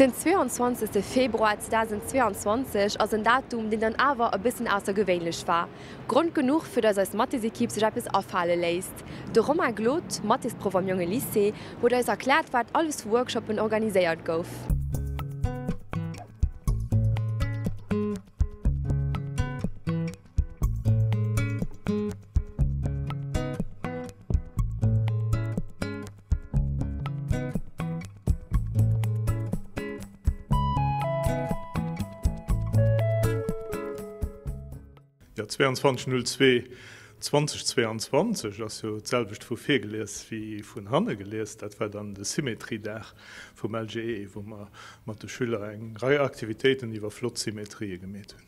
Den 22. Februar 2022 ass ein Datum, den dann awer ein bisschen außergewöhnlich war. Grund genug für das als Mathesequipe sich etwas auffallen lässt. Der Romain Glot, Mathesprof am Junge Lycée, wo uns erklärt wat alles Workshopen organisiert gouf. Ja, 22.02.2022 ass jo selbecht vu fir gelees wie vun Hanne gelees, dat war dann de Symmetriedach vum LGE, wo man mat de Schüler eng Reiheaktivitäten iwwer Flotsymmetrie gemet hunn.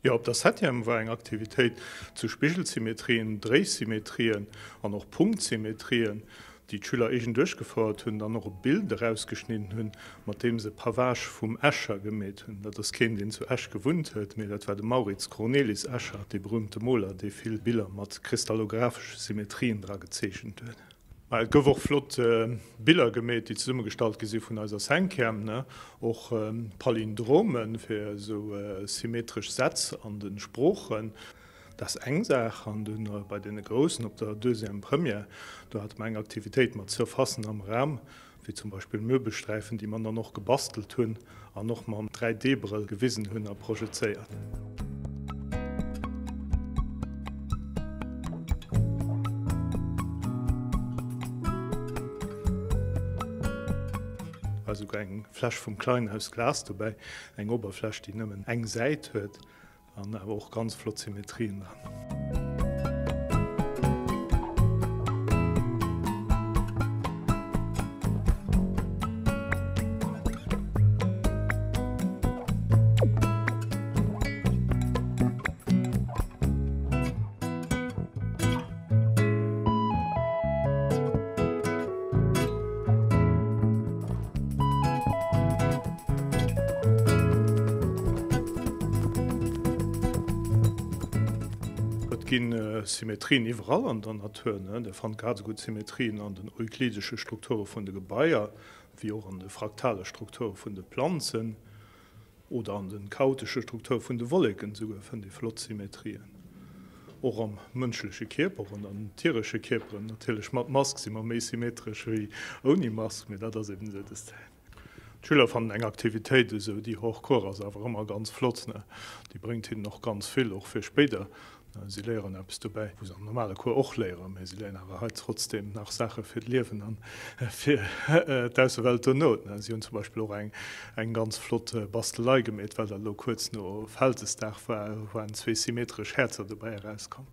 Ja, op das hat war eng Aktivitéit zu Spichelsymmetrien, Drehsymmetrien an noch Punktsymmetrien, die Schüler egent durchgefordert hunn, dann noch Bilder rausgeschnitten hunn, mat dem se Pavage vum Äscher gemet hunn, dat das Kind den zu Äsch gewunt huet, mir dat war de Maurits Cornelis Äscher, de berühmte Moller, de viel Bilder mat kristallographische Symmetrien dra gezeschen huet. Gowoch flott Bilder gemet, die Summegestalt gesi vun as Senkerm, och Palindromen fir so symmetrisch Sätz an den Spprochen. Das Engsach an bei den Großen op der deuxième Premiere, da hat meine Aktivität mal zu erfassen am Raum, wie zum Beispiel Möbelstreifen, die man dann noch gebastelt hunn, an noch mal am 3D-Brill gewissen hunn projizeiert. Also eng Flasch vom kleinen Haus Glas dabei, eng Oberfläche, die nëmmen eng Seit huet, an aber auch ganz flott Symmetrien an. Symmetrien überall an der Natur, der fand ganz gut Symmetrien an den euklidische Strukturen von den Gebäier, wie auch an der fraktale Struktur von den Pflanzen oder an den chaotische Struktur von den Wolken, sogar von den Flottsymmetrien. Auch am menschlichen Körper und an tierische Körper, natürlich mit Maske sind wir mehr symmetrisch wie ohne Maske, aber das ist eben so das Teil. Die Schüler fanden eine Aktivität, so, die hochkor, also einfach immer ganz flott. Die bringt ihnen noch ganz viel, auch für später. Sie lehren etwas dabei, wo sie am normalen Kurs auch lehren, aber sie lernen aber halt trotzdem nach Sachen für das Leben an, für die Außenwelt und Not. Sie haben zum Beispiel auch eine ganz flotte Bastelei gemacht, weil da kurz noch Feldestag war, wo ein 2 symmetrische Herzen dabei rauskommen.